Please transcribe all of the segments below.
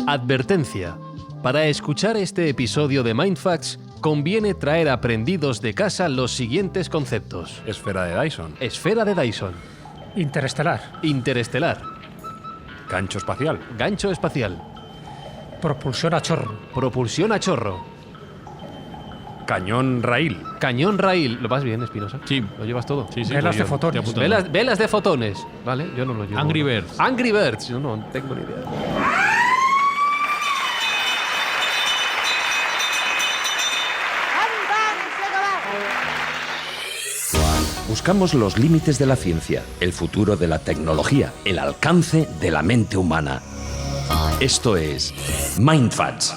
Advertencia. Para escuchar este episodio de Mindfacts, conviene traer aprendidos de casa los siguientes conceptos. Esfera de Dyson. Esfera de Dyson. Interestelar. Interestelar. Gancho espacial. Gancho espacial. Propulsión a chorro. Propulsión a chorro. Cañón raíl. Cañón raíl. ¿Lo vas bien, Espinosa? Sí. ¿Lo llevas todo? Sí, Velas pues de fotones. te apunto. Velas de fotones. Vale, yo no lo llevo. Angry Birds. Angry Birds. Yo no tengo ni idea. Buscamos los límites de la ciencia, el futuro de la tecnología, el alcance de la mente humana. Esto es Mindfacts.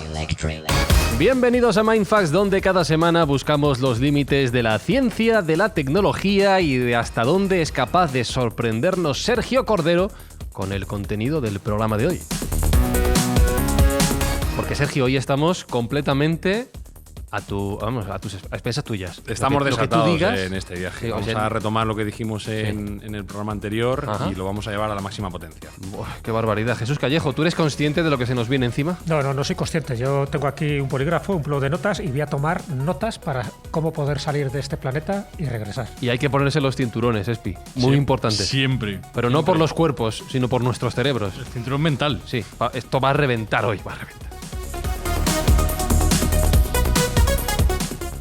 Bienvenidos a Mindfacts, donde cada semana buscamos los límites de la ciencia, de la tecnología y de hasta dónde es capaz de sorprendernos Sergio Cordero con el contenido del programa de hoy. Porque Sergio, hoy estamos completamente a tus expensas tuyas. Estamos lo que tú desatados digas, en este viaje. sí, Vamos o sea, a retomar lo que dijimos en el programa anterior. Ajá. Y lo vamos a llevar a la máxima potencia. Buah, qué barbaridad. Jesús Callejo, ¿tú eres consciente de lo que se nos viene encima? No soy consciente. Yo tengo aquí un bolígrafo, un bloc de notas y voy a tomar notas para cómo poder salir de este planeta y regresar. Y hay que ponerse los cinturones, Espi. Muy importante. Siempre. Pero no por los cuerpos, sino por nuestros cerebros. El cinturón mental. Sí, esto va a reventar hoy, va a reventar.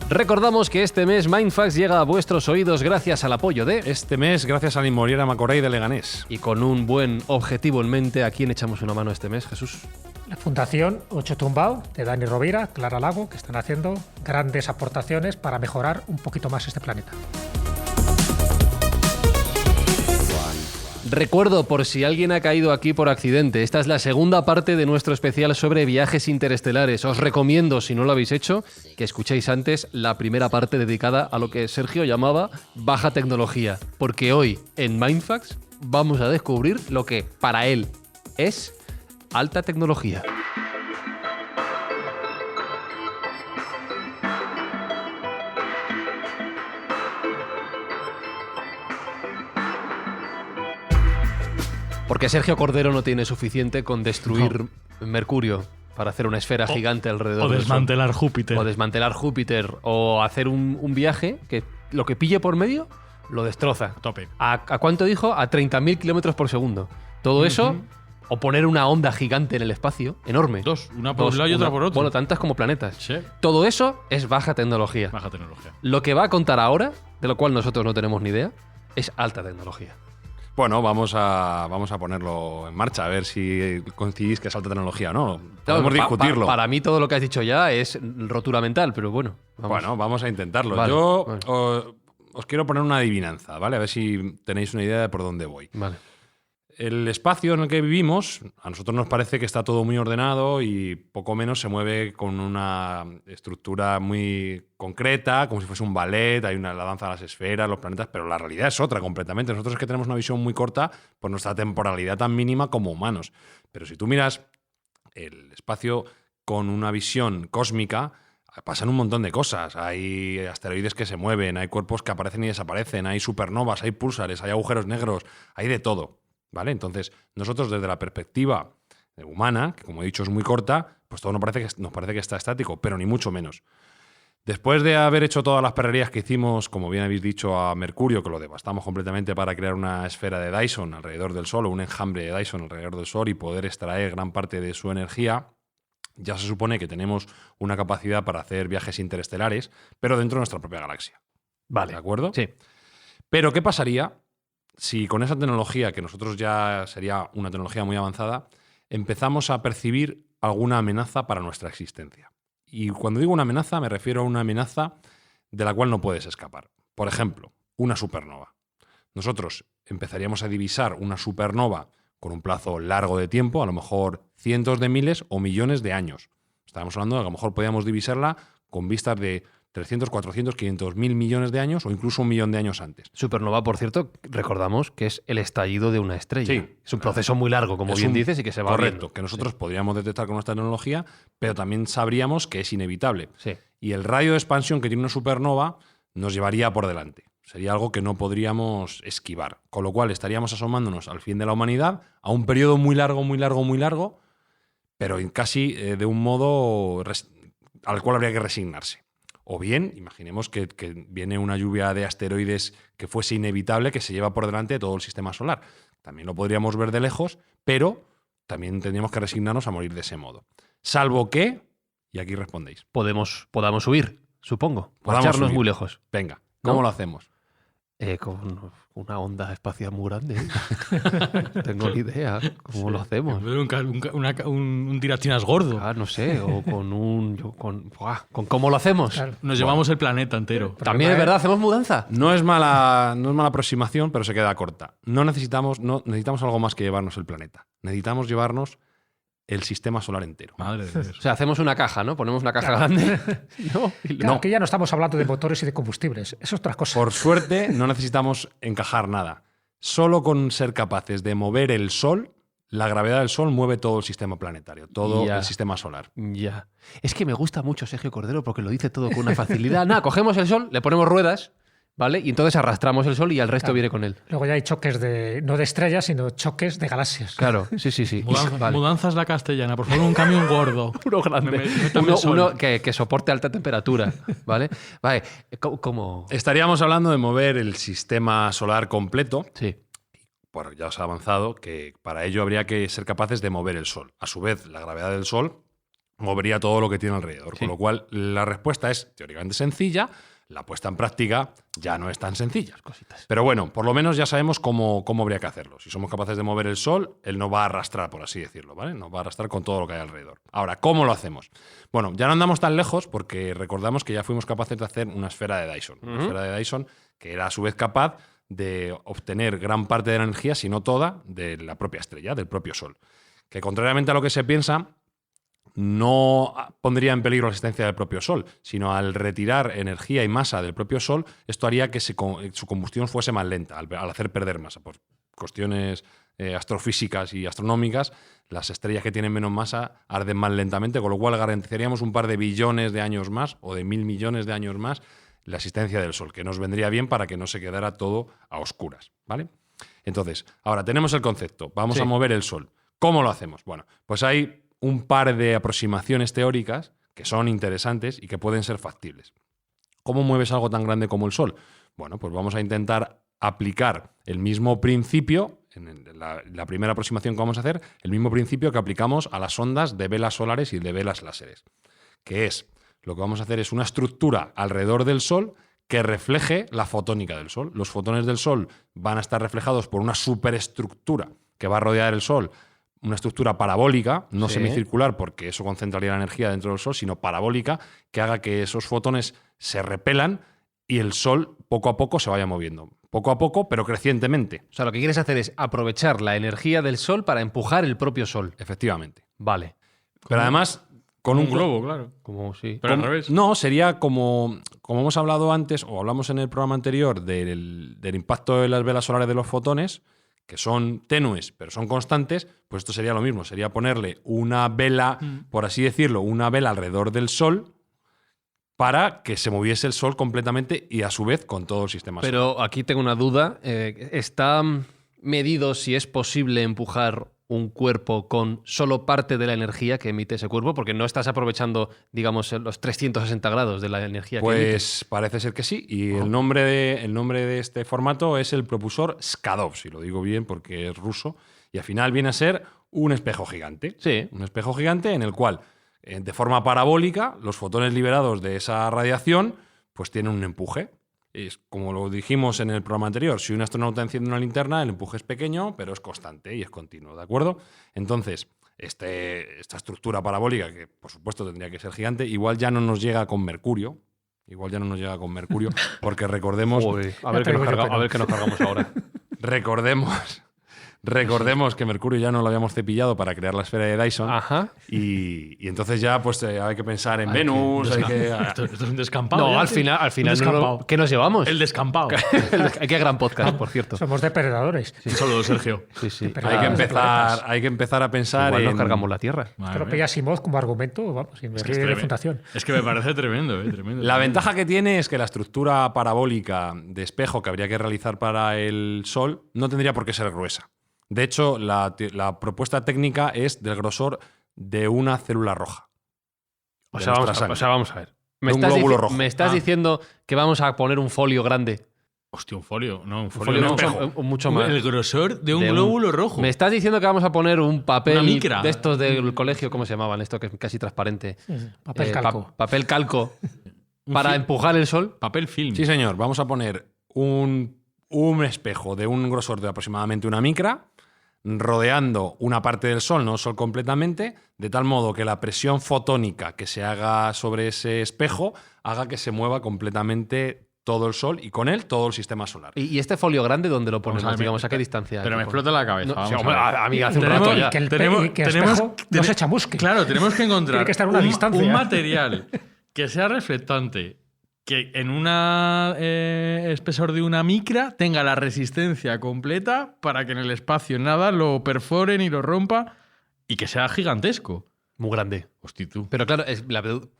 Recordamos que este mes Mindfacts llega a vuestros oídos gracias al apoyo de... Este mes, gracias a la inmobiliaria Macorey de Leganés. Y con un buen objetivo en mente, ¿a quién echamos una mano este mes, Jesús? La Fundación Ocho Tumbao de Dani Rovira, Clara Lago, que están haciendo grandes aportaciones para mejorar un poquito más este planeta. Recuerdo, por si alguien ha caído aquí por accidente, esta es la segunda parte de nuestro especial sobre viajes interestelares. Os recomiendo, si no lo habéis hecho, que escuchéis antes la primera parte dedicada a lo que Sergio llamaba baja tecnología. Porque hoy, en Mindfacts, vamos a descubrir lo que para él es alta tecnología. Porque Sergio Cordero no tiene suficiente con destruir Mercurio para hacer una esfera gigante alrededor O del desmantelar Sol. Júpiter. O desmantelar Júpiter. O hacer un viaje que lo que pille por medio lo destroza. Tope. ¿A cuánto dijo? A 30.000 kilómetros por segundo. Todo eso, o poner una onda gigante en el espacio, enorme. Dos, una por un lado y otra por otro. Bueno, tantas como planetas. Sí. Todo eso es baja tecnología. Baja tecnología. Lo que va a contar ahora, de lo cual nosotros no tenemos ni idea, es alta tecnología. Bueno, vamos a ponerlo en marcha, a ver si coincidís que es alta tecnología o no. Podemos discutirlo. Para mí todo lo que has dicho ya es rotura mental, pero bueno. Vamos a intentarlo. Vale, Yo vale. os quiero poner una adivinanza, ¿vale? A ver si tenéis una idea de por dónde voy. Vale. El espacio en el que vivimos, a nosotros nos parece que está todo muy ordenado y poco menos se mueve con una estructura muy concreta, como si fuese un ballet, hay la danza de las esferas, los planetas, pero la realidad es otra completamente. Nosotros es que tenemos una visión muy corta por nuestra temporalidad tan mínima como humanos. Pero si tú miras el espacio con una visión cósmica, pasan un montón de cosas. Hay asteroides que se mueven, hay cuerpos que aparecen y desaparecen, hay supernovas, hay púlsares, hay agujeros negros, hay de todo. ¿Vale? Entonces, nosotros desde la perspectiva humana, que como he dicho es muy corta, pues todo nos parece que está estático, pero ni mucho menos. Después de haber hecho todas las perrerías que hicimos, como bien habéis dicho, a Mercurio, que lo devastamos completamente para crear una esfera de Dyson alrededor del Sol, o un enjambre de Dyson alrededor del Sol y poder extraer gran parte de su energía, ya se supone que tenemos una capacidad para hacer viajes interestelares, pero dentro de nuestra propia galaxia. Vale. ¿De acuerdo? Sí. Pero, ¿qué pasaría si con esa tecnología, que nosotros ya sería una tecnología muy avanzada, empezamos a percibir alguna amenaza para nuestra existencia? Y cuando digo una amenaza, me refiero a una amenaza de la cual no puedes escapar. Por ejemplo, una supernova. Nosotros empezaríamos a divisar una supernova con un plazo largo de tiempo, a lo mejor cientos de miles o millones de años. Estábamos hablando de que a lo mejor podíamos divisarla con vistas de 300, 400, 500 mil millones de años o incluso 1 millón de años antes. Supernova, por cierto, recordamos que es el estallido de una estrella. Sí. Es un proceso muy largo, como bien dices, y que se va correcto, viendo. que nosotros podríamos detectar con nuestra tecnología, pero también sabríamos que es inevitable. Sí. Y el radio de expansión que tiene una supernova nos llevaría por delante. Sería algo que no podríamos esquivar. Con lo cual estaríamos asomándonos al fin de la humanidad, a un periodo muy largo, muy largo, muy largo, pero casi de un modo al cual habría que resignarse. O bien, imaginemos que viene una lluvia de asteroides que fuese inevitable, que se lleva por delante todo el sistema solar. También lo podríamos ver de lejos, pero también tendríamos que resignarnos a morir de ese modo. Salvo que, y aquí respondéis. Podamos huir, supongo. Podamos Marcharnos huir. muy lejos. Venga, ¿cómo ¿No? lo hacemos? Con una onda espacial muy grande. No tengo ni idea. ¿Cómo lo hacemos? Un tirachinas gordo. Ah, no sé. O con ¿cómo lo hacemos? Claro. Nos llevamos el planeta entero. También es verdad, hacemos mudanza. No es mala aproximación, pero se queda corta. Necesitamos algo más que llevarnos el planeta. Necesitamos llevarnos el sistema solar entero. Madre de Dios. O sea, hacemos una caja, ¿no? Ponemos una caja grande. No, Claro, aquí ya no estamos hablando de motores y de combustibles. Eso es otra cosa. Por suerte, no necesitamos encajar nada. Solo con ser capaces de mover el Sol, la gravedad del Sol mueve todo el sistema planetario, todo Ya. el sistema solar. Ya. Es que me gusta mucho Sergio Cordero porque lo dice todo con una facilidad. Nada, cogemos el Sol, le ponemos ruedas, ¿vale? Y entonces arrastramos el Sol y el resto Claro. viene con él. Luego ya hay choques no de estrellas, sino choques de galaxias. Claro, sí. Vale. Mudanzas la castellana, por favor, un camión gordo. Uno grande. Métame el sol. Uno que soporte alta temperatura, ¿vale? Vale, ¿cómo? Estaríamos hablando de mover el sistema solar completo. Sí. Bueno, ya os he avanzado que para ello habría que ser capaces de mover el Sol. A su vez, la gravedad del Sol movería todo lo que tiene alrededor. Sí. Con lo cual, la respuesta es teóricamente sencilla. La puesta en práctica ya no es tan sencilla. Cositas. Pero bueno, por lo menos ya sabemos cómo habría que hacerlo. Si somos capaces de mover el Sol, él no va a arrastrar, por así decirlo, ¿vale? Nos va a arrastrar con todo lo que hay alrededor. Ahora, ¿cómo lo hacemos? Bueno, ya no andamos tan lejos porque recordamos que ya fuimos capaces de hacer una esfera de Dyson. Una esfera de Dyson que era a su vez capaz de obtener gran parte de la energía, si no toda, de la propia estrella, del propio Sol. Que contrariamente a lo que se piensa, no pondría en peligro la existencia del propio Sol, sino al retirar energía y masa del propio Sol, esto haría que su combustión fuese más lenta, al hacer perder masa. Por cuestiones astrofísicas y astronómicas, las estrellas que tienen menos masa arden más lentamente, con lo cual garantizaríamos un par de billones de años más o de 1.000 millones de años más la existencia del Sol, que nos vendría bien para que no se quedara todo a oscuras, ¿vale? Entonces, ahora tenemos el concepto, vamos a mover el Sol. ¿Cómo lo hacemos? Bueno, pues hay un par de aproximaciones teóricas que son interesantes y que pueden ser factibles. ¿Cómo mueves algo tan grande como el Sol? Bueno, pues vamos a intentar aplicar el mismo principio, en la primera aproximación que vamos a hacer, el mismo principio que aplicamos a las ondas de velas solares y de velas láseres, que es, lo que vamos a hacer es una estructura alrededor del Sol que refleje la fotónica del Sol. Los fotones del Sol van a estar reflejados por una superestructura que va a rodear el Sol, una estructura parabólica, no semicircular, porque eso concentraría la energía dentro del Sol, sino parabólica, que haga que esos fotones se repelan y el Sol poco a poco se vaya moviendo. Poco a poco, pero crecientemente. O sea, lo que quieres hacer es aprovechar la energía del Sol para empujar el propio Sol. Efectivamente. Vale. Pero además, con un globo, claro. Como sí. Pero al revés. No, sería como hemos hablado antes, o hablamos en el programa anterior, del impacto de las velas solares de los fotones, que son tenues, pero son constantes, pues esto sería lo mismo. Sería ponerle una vela, por así decirlo, una vela alrededor del Sol para que se moviese el Sol completamente y a su vez con todo el sistema solar. Pero aquí tengo una duda. ¿Está medido si es posible empujar un cuerpo con solo parte de la energía que emite ese cuerpo? Porque no estás aprovechando, digamos, los 360 grados de la energía que emite. Pues parece ser que sí. Y el nombre de este formato es el propulsor Skadov, si lo digo bien porque es ruso. Y al final viene a ser un espejo gigante. Sí. Un espejo gigante en el cual, de forma parabólica, los fotones liberados de esa radiación pues tienen un empuje. Es como lo dijimos en el programa anterior, si un astronauta enciende una linterna, el empuje es pequeño, pero es constante y es continuo, ¿de acuerdo? Entonces, esta estructura parabólica, que por supuesto tendría que ser gigante, igual ya no nos llega con Mercurio. Porque recordemos... Joder, a ver qué nos cargamos ahora. Recordemos que Mercurio ya no lo habíamos cepillado para crear la esfera de Dyson. Ajá. Y entonces ya pues hay que pensar en Venus, Esto es un descampado. No, ya, al final un no, descampado. ¿qué nos llevamos? El descampado. Qué gran podcast, por cierto. Somos depredadores. Solo Sergio. Sí. Pero hay planetas. que empezar a pensar Igual en... nos cargamos la Tierra. Madre Pero mía. pilla Asimov como argumento, vamos, sin Es que ver es de tremendo. fundación. Es que me parece tremendo, tremendo. La ventaja que tiene es que la estructura parabólica de espejo que habría que realizar para el Sol no tendría por qué ser gruesa. De hecho, la propuesta técnica es del grosor de una célula roja. O de sea, nuestra sangre. vamos a ver. De un glóbulo rojo. Me estás diciendo que vamos a poner un folio grande. Hostia, un folio. No, un Un folio, folio no. mucho más. El grosor de un De un- glóbulo rojo. Me estás diciendo que vamos a poner un papel Una micra. de estos del colegio, ¿cómo se llamaban? Esto que es casi transparente. Papel Eh, calco. papel calco Un para fil- empujar el sol. Papel film. Sí, señor. Vamos a poner un espejo de un grosor de aproximadamente una micra, rodeando una parte del Sol, no el Sol completamente, de tal modo que la presión fotónica que se haga sobre ese espejo haga que se mueva completamente todo el Sol y con él todo el sistema solar. ¿Y este folio grande dónde lo Vamos ponemos? a ver, Digamos, ¿a qué distancia? Pero hay me que poner? explota la cabeza. No, vamos sí, a hombre, ver. a mí hace un Tenemos- rato ya. Que el, tenemos- y que el tenemos- espejo no se chamusque. Claro, tenemos que encontrar Tiene que estar a una distancia. un material que sea reflectante, que en una espesor de una micra tenga la resistencia completa para que en el espacio nada lo perfore ni lo rompa y que sea gigantesco. Muy grande. Hostia, tú. Pero claro,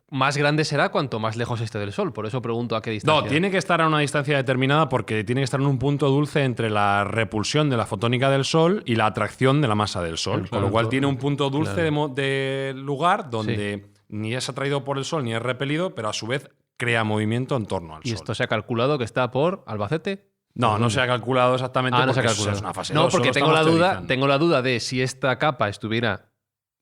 más grande será cuanto más lejos esté del Sol. Por eso pregunto a qué distancia. No, tiene que estar a una distancia determinada porque tiene que estar en un punto dulce entre la repulsión de la fotónica del Sol y la atracción de la masa del Sol. Con lo cual tiene un punto dulce de lugar donde ni es atraído por el Sol ni es repelido, pero a su vez crea movimiento en torno al Y Sol. esto se ha calculado que está por Albacete. No se ha calculado exactamente No se ha porque eso calculado. es una fase No, 2, porque solo estamos teorizando. tengo la duda de si esta capa estuviera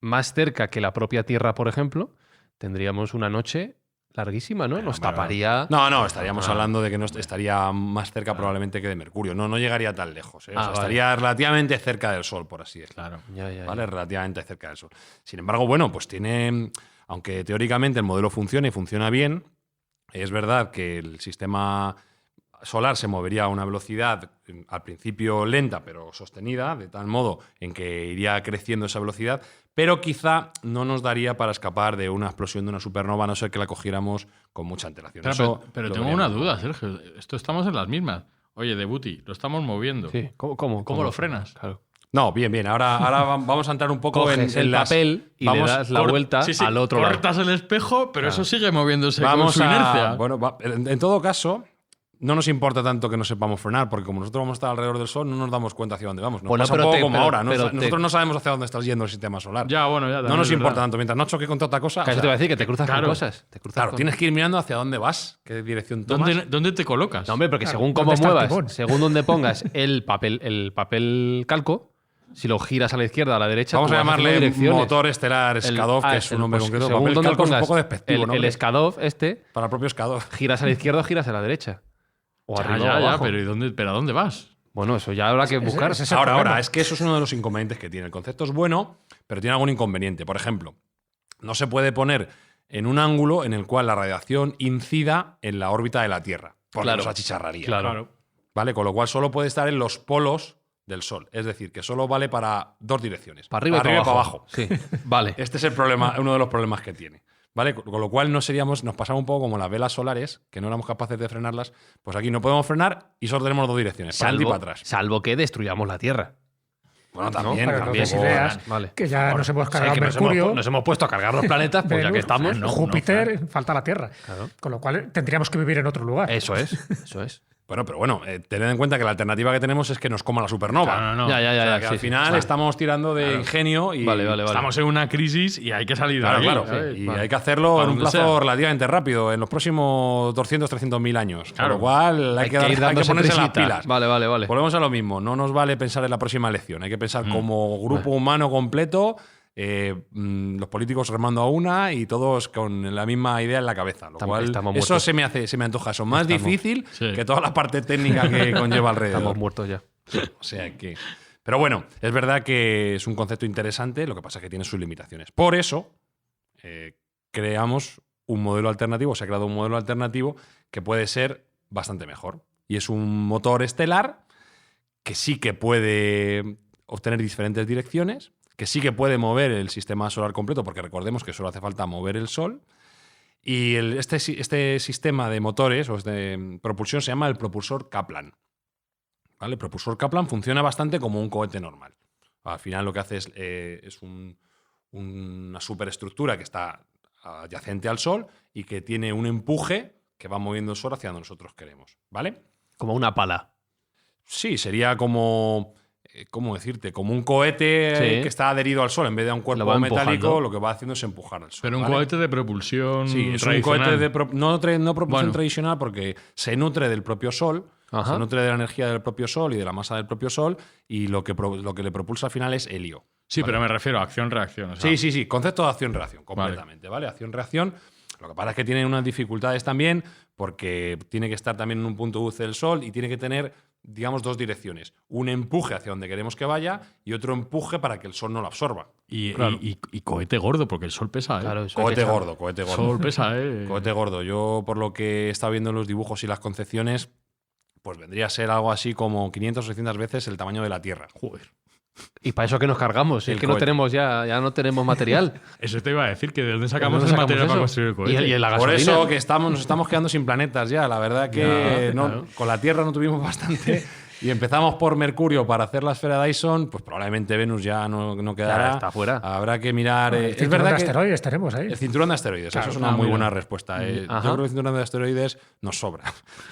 más cerca que la propia Tierra, por ejemplo, tendríamos una noche larguísima, ¿no? Nos taparía. No, estaríamos hablando de que estaría más cerca probablemente que de Mercurio. No llegaría tan lejos. O sea, Vale. estaría relativamente cerca del Sol, por así decirlo. Claro. Ya. ¿Vale? Relativamente cerca del Sol. Sin embargo, bueno, pues tiene. Aunque teóricamente el modelo funciona y funciona bien, es verdad que el sistema solar se movería a una velocidad al principio lenta pero sostenida, de tal modo en que iría creciendo esa velocidad, pero quizá no nos daría para escapar de una explosión de una supernova, a no ser que la cogiéramos con mucha antelación. Pero, Eso pero lo tengo veremos. una duda, Sergio. Esto estamos en las mismas. Oye, Debuti, lo estamos moviendo. Sí. ¿Cómo lo frenas? Claro. No, bien. Ahora vamos a entrar un poco Coges en el las- papel y le das la vuelta Sí, al otro lado. cortas el espejo, pero eso sigue moviéndose con Vamos su inercia. Bueno, en todo caso, no nos importa tanto que no sepamos frenar, porque como nosotros vamos a estar alrededor del Sol, no nos damos cuenta hacia dónde vamos. Nos Bueno, pasa un pero poco te- como pero- ahora. pero Nosotros no sabemos hacia dónde está yendo el sistema solar. Ya, bueno, ya. no también nos es importa verdad. tanto. Mientras no choque contra otra cosa. Claro, o eso te sea, voy a decir que te cruzas claro. con cosas. Te cruzas claro, con- tienes que ir mirando hacia dónde vas, qué dirección tomas. ¿Dónde te colocas? No, hombre, porque Claro, según ¿dónde cómo está el muevas, timón? según donde pongas el papel calco, si lo giras a la izquierda o a la derecha. Vamos tú a vas haciendo llamarle direcciones. motor estelar Skadov, que es un nombre pues, concreto. según Papel donde calco es un pongas poco despectivo, el nombre. Skadov Para el propio Skadov. giras a la izquierda o giras a la derecha. O Ya, arriba o abajo. pero ¿a dónde vas? Bueno, eso ya habrá que buscar. ese es el Ahora, problema. es que eso es uno de los inconvenientes que tiene. El concepto es bueno, pero tiene algún inconveniente. Por ejemplo, no se puede poner en un ángulo en el cual la radiación incida en la órbita de la Tierra, porque Claro. nos achicharraría. Claro. ¿Vale? Con lo cual solo puede estar en los polos del Sol. Es decir, que solo vale para dos direcciones. Para arriba y para abajo. Sí, vale. Este es el problema, uno de los problemas que tiene. ¿Vale? Con lo cual nos pasaba un poco como las velas solares, que no éramos capaces de frenarlas. Pues aquí no podemos frenar y solo tenemos dos direcciones, para adelante y para atrás. Salvo que destruyamos la Tierra. Bueno, No, también. Pero no también. des ideas, Vale. que ya nos hemos O sea, cargado que Mercurio, nos hemos puesto a cargar los planetas, pues ya que Venus, estamos. Júpiter, falta la Tierra. Claro. Con lo cual tendríamos que vivir en otro lugar. Eso es. Bueno, pero bueno, tened en cuenta que la alternativa que tenemos es que nos coma la supernova. No. Ya, O sea, que sí, al sí. final estamos tirando de ingenio y Vale. Estamos en una crisis y hay que salir de Claro, ahí. claro. ¿sabes? Y Vale. hay que hacerlo Para en un donde plazo sea. relativamente rápido, en los próximos 200, 300 mil años. Claro. Con lo cual hay que ir hay que dándose ponerse las prisita. pilas. Vale. Volvemos a lo mismo. No nos vale pensar en la próxima elección. Hay que pensar como grupo humano completo, los políticos remando a una y todos con la misma idea en la cabeza. Lo cual, estamos eso muertos. se me antoja eso más difícil Sí. que toda la parte técnica que conlleva alrededor. Estamos muertos ya. O sea que. Pero bueno, es verdad que es un concepto interesante, lo que pasa es que tiene sus limitaciones. Por eso creamos un modelo alternativo, se ha creado un modelo alternativo que puede ser bastante mejor. Y es un motor estelar que sí que puede obtener diferentes direcciones, que sí que puede mover el sistema solar completo, porque recordemos que solo hace falta mover el Sol. Y este sistema de motores o de propulsión se llama el propulsor Kaplan. ¿Vale? El propulsor Kaplan funciona bastante como un cohete normal. Al final lo que hace es una superestructura que está adyacente al Sol y que tiene un empuje que va moviendo el Sol hacia donde nosotros queremos. ¿Vale? Como una pala. Sí, sería como ¿cómo decirte? Como un cohete Sí. que está adherido al Sol. En vez de a un Lo cuerpo va metálico, empujando. lo que va haciendo es empujar al Sol. Pero un ¿vale? cohete de propulsión Sí, es un tradicional. cohete de no propulsión Bueno. tradicional porque se nutre del propio Sol, Ajá. se nutre de la energía del propio Sol y de la masa del propio Sol, y lo que le propulsa al final es helio. Sí, pero me refiero a acción-reacción. o sea, Sí, concepto de acción-reacción, completamente, ¿vale? Acción-reacción. Lo que pasa es que tiene unas dificultades también porque tiene que estar también en un punto UC del Sol y tiene que tener, digamos, dos direcciones. Un empuje hacia donde queremos que vaya y otro empuje para que el Sol no lo absorba. Y, Claro. y cohete gordo, porque el sol pesa, ¿eh? Claro, eso hay Cohete que saber. gordo, cohete El gordo. sol pesa, ¿eh? Cohete gordo. Yo, por lo que he estado viendo en los dibujos y las concepciones, pues vendría a ser algo así como 500 o 600 veces el tamaño de la Tierra. Joder. ¿Y para eso que nos cargamos? Si El es que no cohete. tenemos ya no tenemos material. Eso te iba a decir, que de dónde sacamos ¿Dónde el material para eso? construir el cohete. Y la Por gasolina. eso que nos estamos quedando sin planetas ya. La verdad que Ya, no, claro. con la Tierra no tuvimos bastante. Y empezamos por Mercurio para hacer la esfera Dyson, pues probablemente Venus ya no quedará. Ya está fuera. Habrá que mirar. El Es cinturón verdad de que asteroides tenemos ahí. el cinturón de asteroides, Claro, eso es una muy mira. buena respuesta. Yo Ajá. creo que el cinturón de asteroides nos sobra.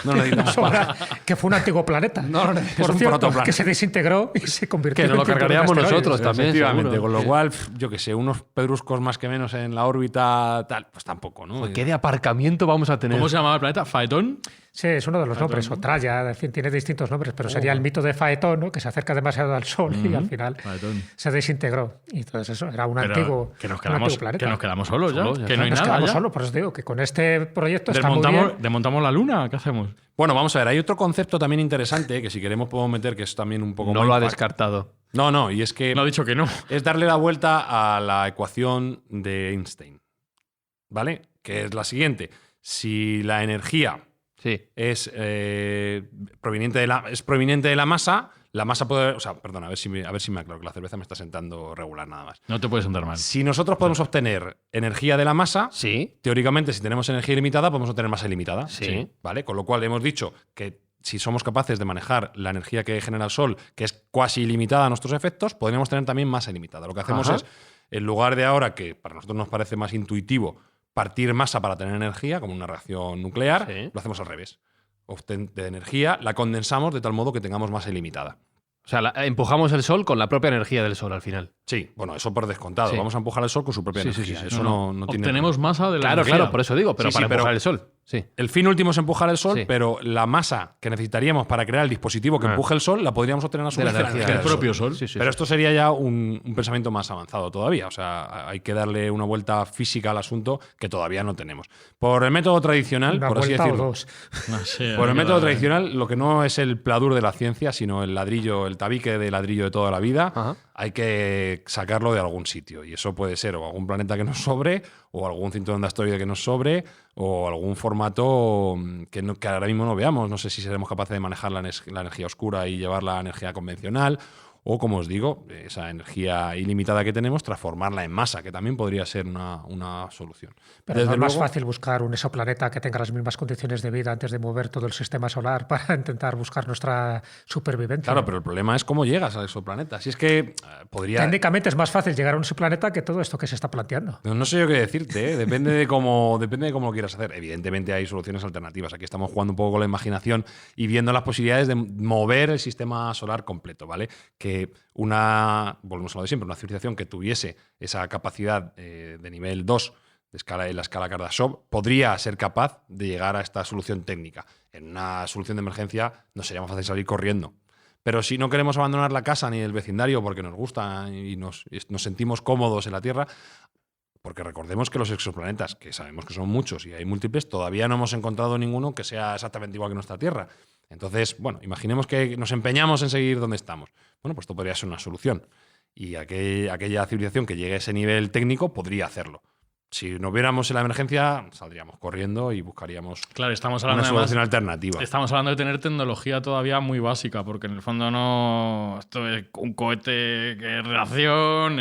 No necesitamos Sobra, más. que fue un antiguo planeta. No, es por un cierto, protoplaneta. que se desintegró y se convirtió Que nos en lo cinturón de cargaríamos asteroides. nosotros también. Efectivamente, seguro. con lo cual, yo que sé, unos pedruscos más que menos en la órbita, tal, pues tampoco, ¿no? ¿Qué de aparcamiento vamos a tener? ¿Cómo se llamaba el planeta? ¿Faetón? Sí, es uno de los nombres, o Traya, en fin, tiene distintos nombres, pero sería el mito de Faetón, ¿no? Que se acerca demasiado al Sol y al final Faetón. se desintegró. Y entonces eso, era un Pero antiguo, que nos un quedamos, antiguo planeta. que nos quedamos solos ya. Solos, ya que está. no hay Nos nada quedamos ya. solos, por eso digo que con este proyecto está muy bien. Desmontamos la luna. ¿Qué hacemos? Bueno, vamos a ver, hay otro concepto también interesante que si queremos podemos meter, que es también un poco No lo ha mindfuck. descartado. No, y es que No ha dicho que no. es darle la vuelta a la ecuación de Einstein, ¿vale? Que es la siguiente. Si la energía Sí. es proveniente de la masa puede, o sea, perdón, a ver si me aclaro, que la cerveza me está sentando regular nada más. No te puedes sentar mal. Si nosotros podemos obtener energía de la masa, Sí. teóricamente si tenemos energía ilimitada podemos obtener masa ilimitada. Sí. ¿Vale? Con lo cual hemos dicho que si somos capaces de manejar la energía que genera el Sol, que es cuasi ilimitada a nuestros efectos, podríamos tener también masa ilimitada. Lo que hacemos Ajá. es, en lugar de ahora, que para nosotros nos parece más intuitivo, partir masa para tener energía, como una reacción nuclear, Sí. lo hacemos al revés. De energía la condensamos de tal modo que tengamos masa ilimitada. O sea, empujamos el sol con la propia energía del sol al final. Sí, bueno, eso por descontado. Sí. Empujar el Sol con su propia Sí, sí, energía. sí, sí. Eso no tiene. Obtenemos masa de la Claro, energía. claro, por eso digo, pero Sí, para sí, pero- empujar el sol. Sí. El fin último es empujar el Sol, Sí. pero la masa que necesitaríamos para crear el dispositivo que Ah. empuje el Sol la podríamos obtener a su De la vez energía del del propio Sol. Sí, sí, Pero sí. esto sería ya un pensamiento más avanzado todavía. O sea, hay que darle una vuelta física al asunto que todavía no tenemos. Por el método tradicional, Una por así vuelta o decirlo. dos. No sé, Por el hay que método darle. tradicional, lo que no es el pladur de la ciencia, sino el ladrillo, el tabique de ladrillo de toda la vida, Ajá. hay que sacarlo de algún sitio. Y eso puede ser o algún planeta que nos sobre, o algún cinturón de asteroide que nos sobre, o algún formato que ahora mismo no veamos. No sé si seremos capaces de manejar la energía oscura y llevarla a energía convencional. O, como os digo, esa energía ilimitada que tenemos, transformarla en masa, que también podría ser una solución. Pero Desde no es más luego- fácil buscar un exoplaneta que tenga las mismas condiciones de vida antes de mover todo el sistema solar para intentar buscar nuestra supervivencia. Claro, pero el problema es cómo llegas al exoplaneta. Si es que podría... Técnicamente es más fácil llegar a un exoplaneta que todo esto que se está planteando. No sé yo qué decirte, ¿eh? Depende de cómo lo quieras hacer. Evidentemente hay soluciones alternativas. Aquí estamos jugando un poco con la imaginación y viendo las posibilidades de mover el sistema solar completo, ¿vale? Que volvemos a lo de siempre, una civilización que tuviese esa capacidad de nivel 2 de la escala Kardashev podría ser capaz de llegar a esta solución técnica. En una solución de emergencia no sería más fácil salir corriendo. Pero si no queremos abandonar la casa ni el vecindario porque nos gusta y nos sentimos cómodos en la Tierra, porque recordemos que los exoplanetas, que sabemos que son muchos y hay múltiples, todavía no hemos encontrado ninguno que sea exactamente igual que nuestra Tierra. Entonces, bueno, imaginemos que nos empeñamos en seguir donde estamos. Bueno, pues esto podría ser una solución. Y aquella civilización que llegue a ese nivel técnico podría hacerlo. Si nos viéramos en la emergencia, saldríamos corriendo y buscaríamos Claro, estamos una hablando solución además, alternativa. estamos hablando de tener tecnología todavía muy básica, porque en el fondo no. Esto es un cohete que es reacción.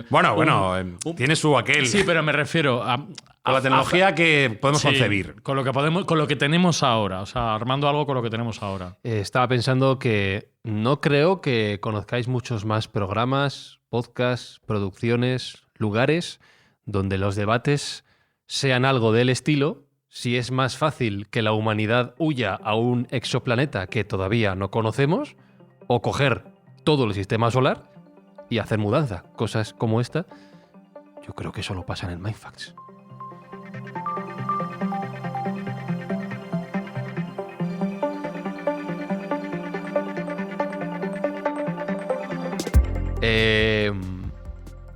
Bueno, tiene su aquel. Sí, pero me refiero a. Con la tecnología que podemos Sí, concebir. Con lo que tenemos ahora. O sea, armando algo con lo que tenemos ahora. Estaba pensando que no creo que conozcáis muchos más programas, podcasts, producciones, lugares donde los debates sean algo del estilo: si es más fácil que la humanidad huya a un exoplaneta que todavía no conocemos, o coger todo el sistema solar y hacer mudanza. Cosas como esta, yo creo que solo pasan en Mindfacts.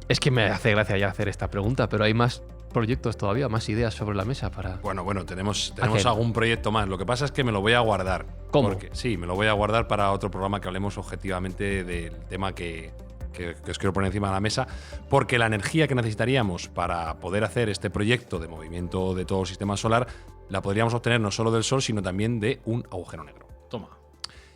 Es que me hace gracia ya hacer esta pregunta, pero hay más proyectos todavía, más ideas sobre la mesa para... Bueno, tenemos Aquel. algún proyecto más. Lo que pasa es que me lo voy a guardar. ¿Cómo? Sí, me lo voy a guardar para otro programa que hablemos objetivamente del tema que os quiero poner encima de la mesa, porque la energía que necesitaríamos para poder hacer este proyecto de movimiento de todo el sistema solar la podríamos obtener no solo del Sol, sino también de un agujero negro. Toma.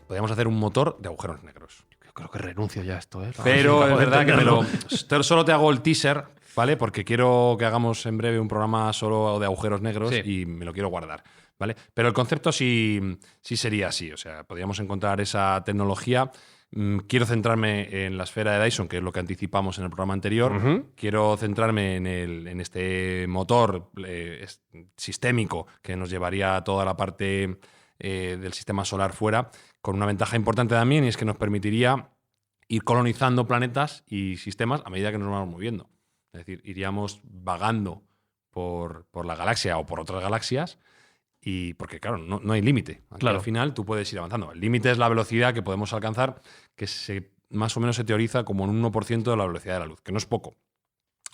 Podríamos hacer un motor de agujeros negros. Yo creo que renuncio ya a esto, ¿eh? Pero es verdad que solo te hago el teaser, ¿vale? Porque quiero que hagamos en breve un programa solo de agujeros negros Sí. y me lo quiero guardar, ¿vale? Pero el concepto sí sería así. O sea, podríamos encontrar esa tecnología. Quiero centrarme en la esfera de Dyson, que es lo que anticipamos en el programa anterior. Ujú. Quiero centrarme en este motor sistémico que nos llevaría a toda la parte del sistema solar fuera, con una ventaja importante también, y es que nos permitiría ir colonizando planetas y sistemas a medida que nos vamos moviendo. Es decir, iríamos vagando por la galaxia o por otras galaxias, y porque, claro, no hay límite. Aquí Claro. Al final tú puedes ir avanzando. El límite es la velocidad que podemos alcanzar, que más o menos se teoriza como en un 1% de la velocidad de la luz, que no es poco.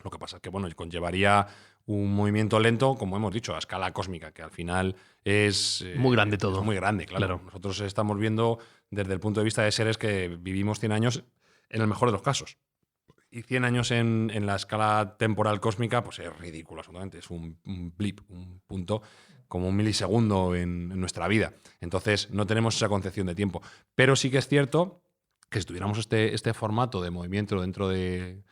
Lo que pasa es que, bueno, conllevaría un movimiento lento, como hemos dicho, a escala cósmica, que al final es... Muy grande todo. Es muy grande, claro. Nosotros estamos viendo desde el punto de vista de seres que vivimos 100 años en el mejor de los casos. Y 100 años en la escala temporal cósmica, pues es ridículo, absolutamente. Es un blip, un punto, como un milisegundo en nuestra vida. Entonces, no tenemos esa concepción de tiempo. Pero sí que es cierto que si tuviéramos este formato de movimiento dentro de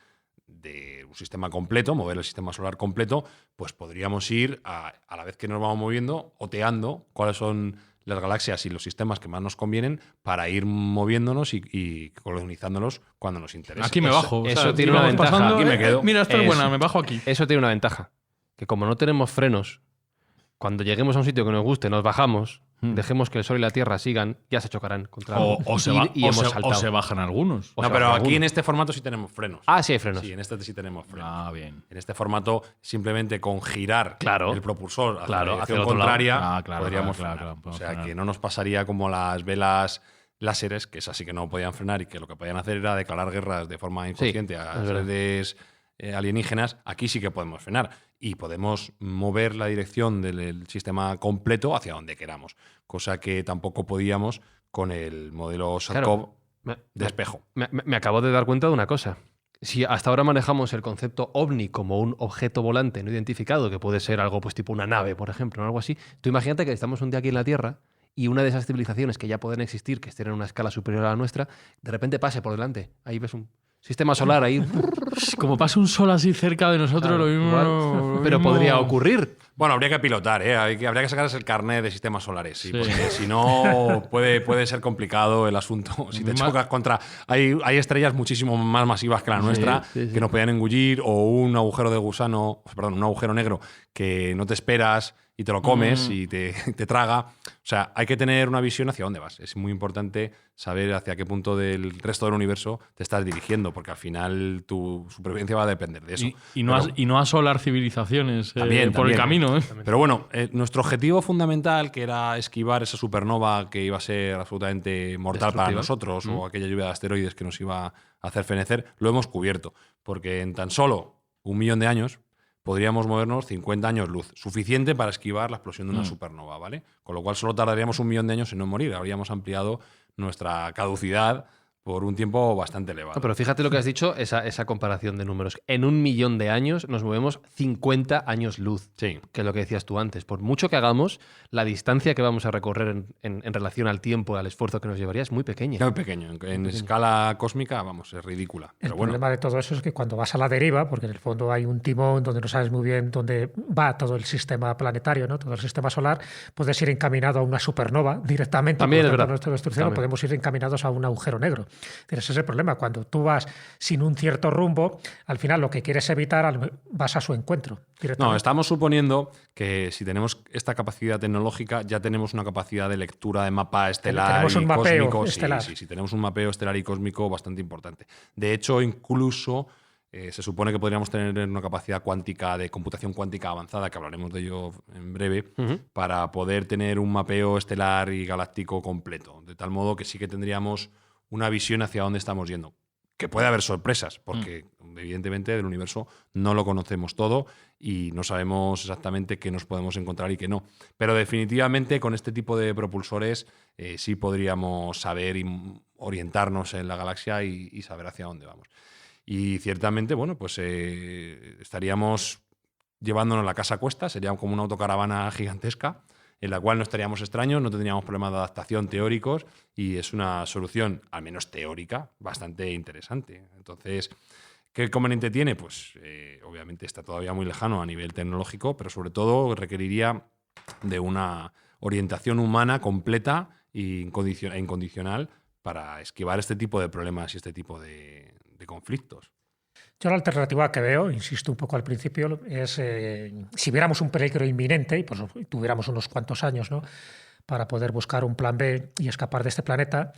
un sistema completo, mover el sistema solar completo, pues podríamos ir a la vez que nos vamos moviendo, oteando cuáles son las galaxias y los sistemas que más nos convienen para ir moviéndonos y colonizándolos cuando nos interesa. Aquí me bajo. eso tiene una vamos ventaja. Aquí me quedo. Mira, esta es buena, Eso. me bajo aquí. Eso tiene una ventaja, que como no tenemos frenos, cuando lleguemos a un sitio que nos guste, nos bajamos, dejemos que el Sol y la Tierra sigan, ya se chocarán contra algo. O se bajan algunos. O No, se pero bajan aquí en algunos. este formato sí tenemos frenos. Ah, sí hay frenos. Sí, en este sí tenemos frenos. Ah, bien. En este formato, simplemente con girar Claro. el propulsor hacia Claro, la hacia dirección el otro lado. contraria, Ah, claro, podríamos claro, frenar. claro, podemos o sea, frenar. que no nos pasaría como las velas láseres, que esas sí que no podían frenar y que lo que podían hacer era declarar guerras de forma inconsciente a es verdad. seres alienígenas. Aquí sí que podemos frenar y podemos mover la dirección del sistema completo hacia donde queramos, cosa que tampoco podíamos con el modelo Sarkov Me- de espejo. Me acabo de dar cuenta de una cosa. Si hasta ahora manejamos el concepto ovni como un objeto volante no identificado, que puede ser algo pues tipo una nave, por ejemplo, o algo así, tú imagínate que estamos un día aquí en la Tierra y una de esas civilizaciones que ya pueden existir, que estén en una escala superior a la nuestra, de repente pase por delante. Ahí ves un sistema solar ahí. Como pasa un sol así cerca de nosotros, Claro, lo mismo. igual. lo Pero mismo- podría ocurrir. Bueno, habría que pilotar, ¿eh? Habría que sacarse el carnet de sistemas solares, sí, Sí. porque si no puede ser complicado el asunto. Si te chocas contra... Hay estrellas muchísimo más masivas que la nuestra sí, sí. que nos podían engullir, o un agujero de gusano, perdón, un agujero negro que no te esperas y te lo comes y te traga. O sea, hay que tener una visión hacia dónde vas. Es muy importante saber hacia qué punto del resto del universo te estás dirigiendo, porque al final tu supervivencia va a depender de eso. Y no asolar civilizaciones También, por el también. camino. ¿eh? Pero bueno, nuestro objetivo fundamental, que era esquivar esa supernova que iba a ser absolutamente mortal para Destructiva. nosotros, o aquella lluvia de asteroides que nos iba a hacer fenecer, lo hemos cubierto. Porque en tan solo 1 millón de años podríamos movernos 50 años luz, suficiente para esquivar la explosión de una supernova, ¿vale? Con lo cual solo tardaríamos 1 millón de años en no morir. Habríamos ampliado nuestra caducidad por un tiempo bastante elevado. No, pero fíjate lo que has dicho, esa comparación de números. En 1 millón de años nos movemos 50 años luz, Sí. que es lo que decías tú antes. Por mucho que hagamos, la distancia que vamos a recorrer en relación al tiempo, al esfuerzo que nos llevaría, es muy pequeña. Muy pequeño. En escala cósmica, vamos, es ridícula. El Pero bueno, problema de todo eso es que cuando vas a la deriva, porque en el fondo hay un timón donde no sabes muy bien dónde va todo el sistema planetario, ¿no? Todo el sistema solar, puedes ir encaminado a una supernova directamente. También por es tanto, verdad. nuestra destrucción, También. podemos ir encaminados a un agujero negro. Ese es el problema. Cuando tú vas sin un cierto rumbo, al final lo que quieres evitar vas a su encuentro. No, estamos suponiendo que si tenemos esta capacidad tecnológica, ya tenemos una capacidad de lectura de mapa estelar tenemos un y mapeo cósmico. estelar. Sí, tenemos un mapeo estelar y cósmico bastante importante. De hecho, incluso se supone que podríamos tener una capacidad cuántica de computación cuántica avanzada, que hablaremos de ello en breve, para poder tener un mapeo estelar y galáctico completo. De tal modo que sí que tendríamos una visión hacia dónde estamos yendo. Que puede haber sorpresas, porque evidentemente del universo no lo conocemos todo y no sabemos exactamente qué nos podemos encontrar y qué no. Pero definitivamente con este tipo de propulsores sí podríamos saber y orientarnos en la galaxia y saber hacia dónde vamos. Y ciertamente, bueno, pues estaríamos llevándonos la casa a cuesta, sería como una autocaravana gigantesca en la cual no estaríamos extraños, no tendríamos problemas de adaptación teóricos y es una solución, al menos teórica, bastante interesante. Entonces, ¿qué conveniente tiene? Pues obviamente está todavía muy lejano a nivel tecnológico, pero sobre todo requeriría de una orientación humana completa e incondicional para esquivar este tipo de problemas y este tipo de conflictos. Yo la alternativa que veo, insisto un poco al principio, es si viéramos un peligro inminente y pues, tuviéramos unos cuantos años, ¿no?, para poder buscar un plan B y escapar de este planeta,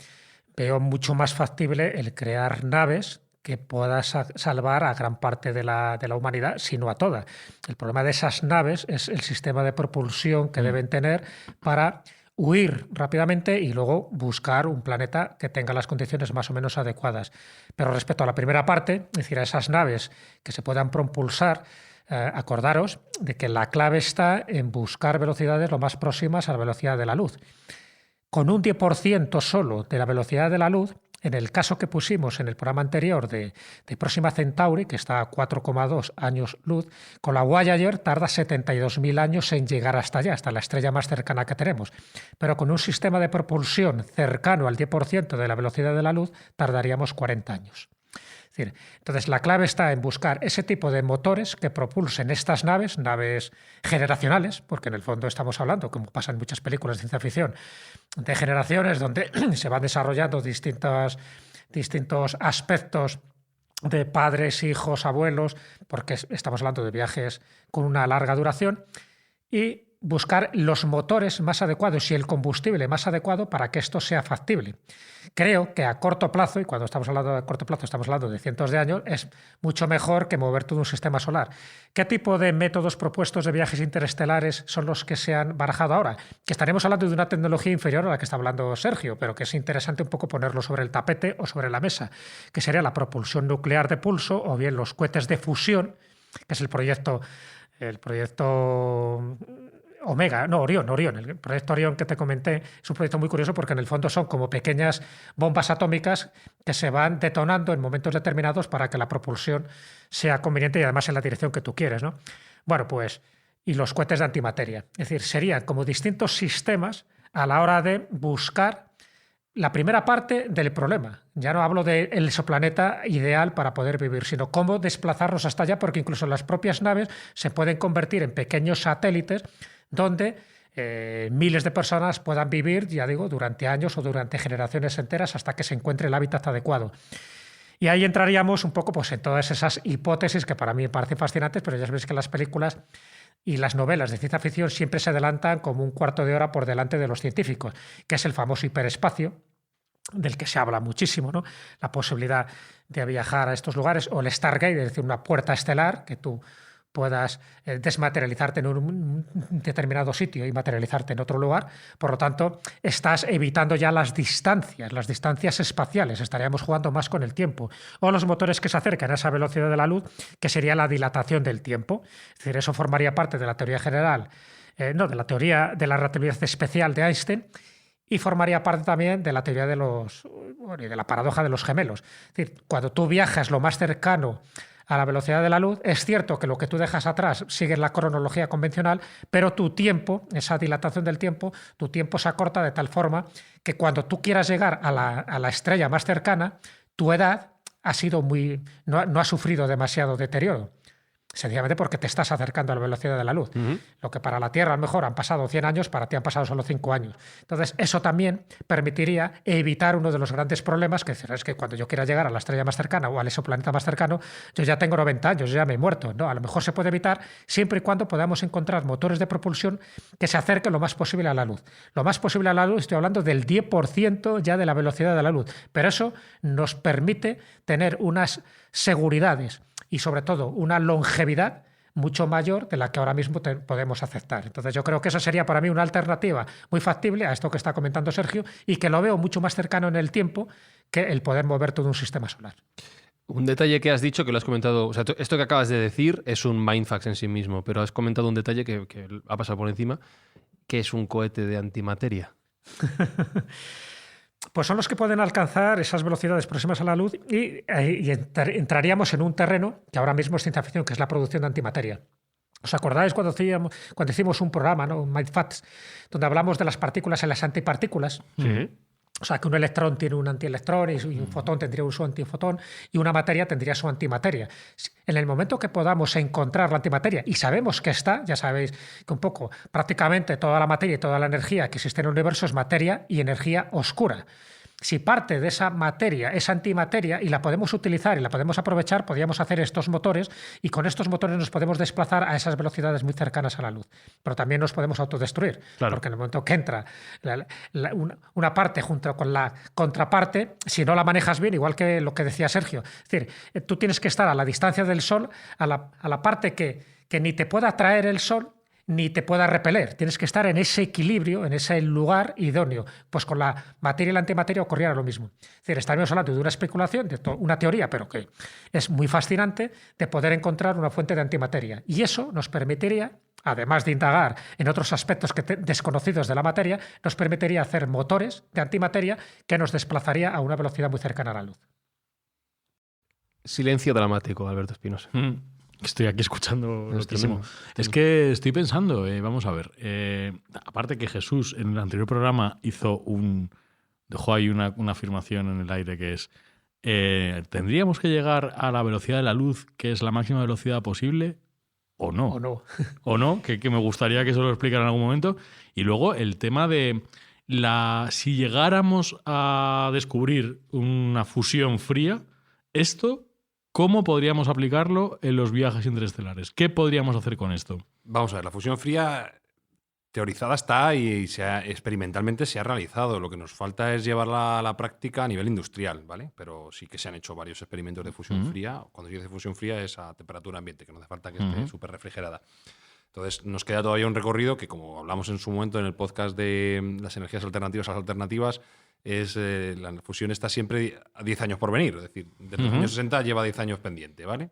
veo mucho más factible el crear naves que puedan salvar a gran parte de la humanidad, si no a toda. El problema de esas naves es el sistema de propulsión que deben tener para huir rápidamente y luego buscar un planeta que tenga las condiciones más o menos adecuadas. Pero respecto a la primera parte, es decir, a esas naves que se puedan propulsar, acordaros de que la clave está en buscar velocidades lo más próximas a la velocidad de la luz. Con un 10% solo de la velocidad de la luz, en el caso que pusimos en el programa anterior de Próxima Centauri, que está a 4,2 años luz, con la Voyager tarda 72.000 años en llegar hasta allá, hasta la estrella más cercana que tenemos. Pero con un sistema de propulsión cercano al 10% de la velocidad de la luz, tardaríamos 40 años. Es decir, entonces la clave está en buscar ese tipo de motores que propulsen estas naves generacionales, porque en el fondo estamos hablando, como pasa en muchas películas de ciencia ficción, de generaciones donde se van desarrollando distintos aspectos de padres, hijos, abuelos, porque estamos hablando de viajes con una larga duración, y buscar los motores más adecuados y el combustible más adecuado para que esto sea factible. Creo que a corto plazo, y cuando estamos hablando de corto plazo estamos hablando de cientos de años, es mucho mejor que mover todo un sistema solar. ¿Qué tipo de métodos propuestos de viajes interestelares son los que se han barajado ahora? Que estaremos hablando de una tecnología inferior a la que está hablando Sergio, pero que es interesante un poco ponerlo sobre el tapete o sobre la mesa, que sería la propulsión nuclear de pulso o bien los cohetes de fusión, que es el proyecto Orión. El proyecto Orión que te comenté es un proyecto muy curioso porque en el fondo son como pequeñas bombas atómicas que se van detonando en momentos determinados para que la propulsión sea conveniente y además en la dirección que tú quieres, ¿no? Bueno, pues, y los cohetes de antimateria. Es decir, serían como distintos sistemas a la hora de buscar la primera parte del problema. Ya no hablo del exoplaneta ideal para poder vivir, sino cómo desplazarnos hasta allá, porque incluso las propias naves se pueden convertir en pequeños satélites donde miles de personas puedan vivir, ya digo, durante años o durante generaciones enteras hasta que se encuentre el hábitat adecuado. Y ahí entraríamos un poco pues, en todas esas hipótesis que para mí me parecen fascinantes, pero ya sabéis que las películas y las novelas de ciencia ficción siempre se adelantan como un cuarto de hora por delante de los científicos, que es el famoso hiperespacio, del que se habla muchísimo, ¿no? La posibilidad de viajar a estos lugares, o el Stargate, es decir, una puerta estelar que tú puedas desmaterializarte en un determinado sitio y materializarte en otro lugar. Por lo tanto, estás evitando ya las distancias espaciales. Estaríamos jugando más con el tiempo. O los motores que se acercan a esa velocidad de la luz, que sería la dilatación del tiempo. Es decir, eso formaría parte de la teoría general, de la teoría de la relatividad especial de Einstein, y formaría parte también de la teoría de la paradoja de los gemelos. Es decir, cuando tú viajas lo más cercano a la velocidad de la luz, es cierto que lo que tú dejas atrás sigue la cronología convencional, pero tu tiempo, esa dilatación del tiempo, tu tiempo se acorta de tal forma que cuando tú quieras llegar a la estrella más cercana, tu edad ha sido no ha sufrido demasiado deterioro. sencillamente porque te estás acercando a la velocidad de la luz. Lo que para la Tierra a lo mejor han pasado 100 años, para ti han pasado solo 5 años. Entonces, eso también permitiría evitar uno de los grandes problemas, que es que cuando yo quiera llegar a la estrella más cercana o al exoplaneta más cercano, yo ya tengo 90 años, yo ya me he muerto. ¿No? A lo mejor se puede evitar siempre y cuando podamos encontrar motores de propulsión que se acerquen lo más posible a la luz. Lo más posible a la luz, estoy hablando del 10% ya de la velocidad de la luz. Pero eso nos permite tener unas seguridades y sobre todo una longevidad mucho mayor de la que ahora mismo podemos aceptar. Entonces yo creo que eso sería para mí una alternativa muy factible a esto que está comentando Sergio y que lo veo mucho más cercano en el tiempo que el poder mover todo un sistema solar. Un detalle que has dicho, que lo has comentado, o sea, esto que acabas de decir es un mindfax en sí mismo, pero has comentado un detalle que ha pasado por encima, que es un cohete de antimateria. Pues son los que pueden alcanzar esas velocidades próximas a la luz y entraríamos en un terreno que ahora mismo es ciencia ficción, que es la producción de antimateria. ¿Os acordáis cuando hicimos un programa, ¿no? Un Mindfacts, donde hablamos de las partículas y las antipartículas? Sí. O sea, que un electrón tiene un antielectrón y un fotón tendría su antifotón y una materia tendría su antimateria. En el momento que podamos encontrar la antimateria, y sabemos que está, ya sabéis que un poco prácticamente toda la materia y toda la energía que existe en el universo es materia y energía oscura. Si parte de esa materia es antimateria y la podemos utilizar y la podemos aprovechar, podríamos hacer estos motores y con estos motores nos podemos desplazar a esas velocidades muy cercanas a la luz. Pero también nos podemos autodestruir, claro. Porque en el momento que entra una parte junto con la contraparte, si no la manejas bien, igual que lo que decía Sergio, es decir, tú tienes que estar a la distancia del Sol, a la parte que ni te pueda atraer el Sol, ni te pueda repeler. Tienes que estar en ese equilibrio, en ese lugar idóneo. Pues con la materia y la antimateria ocurriera lo mismo. Es decir, estaríamos hablando de una especulación, de una teoría, pero que es muy fascinante, de poder encontrar una fuente de antimateria. Y eso nos permitiría, además de indagar en otros aspectos desconocidos de la materia, nos permitiría hacer motores de antimateria que nos desplazaría a una velocidad muy cercana a la luz. Silencio dramático, Alberto Espinosa. Estoy aquí escuchando Es loquísimo. tremendo. Es que estoy pensando, vamos a ver, aparte que Jesús en el anterior programa dejó ahí una afirmación en el aire que es, ¿tendríamos que llegar a la velocidad de la luz, que es la máxima velocidad posible, o no? ¿O no? ¿O no? Que me gustaría que eso lo explicara en algún momento. Y luego el tema de si llegáramos a descubrir una fusión fría, esto... ¿Cómo podríamos aplicarlo en los viajes interestelares? ¿Qué podríamos hacer con esto? Vamos a ver, la fusión fría teorizada está y experimentalmente se ha realizado. Lo que nos falta es llevarla a la práctica a nivel industrial, ¿vale? Pero sí que se han hecho varios experimentos de fusión fría. Cuando yo digo fusión fría es a temperatura ambiente, que no hace falta que esté súper refrigerada. Entonces nos queda todavía un recorrido que, como hablamos en su momento en el podcast de las energías alternativas a las alternativas, la fusión está siempre a 10 años por venir. Es decir, desde los años 60 lleva 10 años pendiente, ¿vale?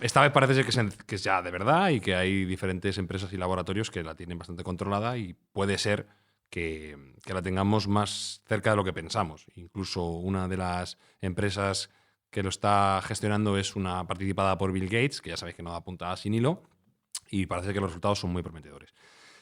Esta vez parece ser que es ya de verdad y que hay diferentes empresas y laboratorios que la tienen bastante controlada y puede ser que la tengamos más cerca de lo que pensamos. Incluso una de las empresas que lo está gestionando es una participada por Bill Gates, que ya sabéis que no da puntada sin hilo, y parece que los resultados son muy prometedores.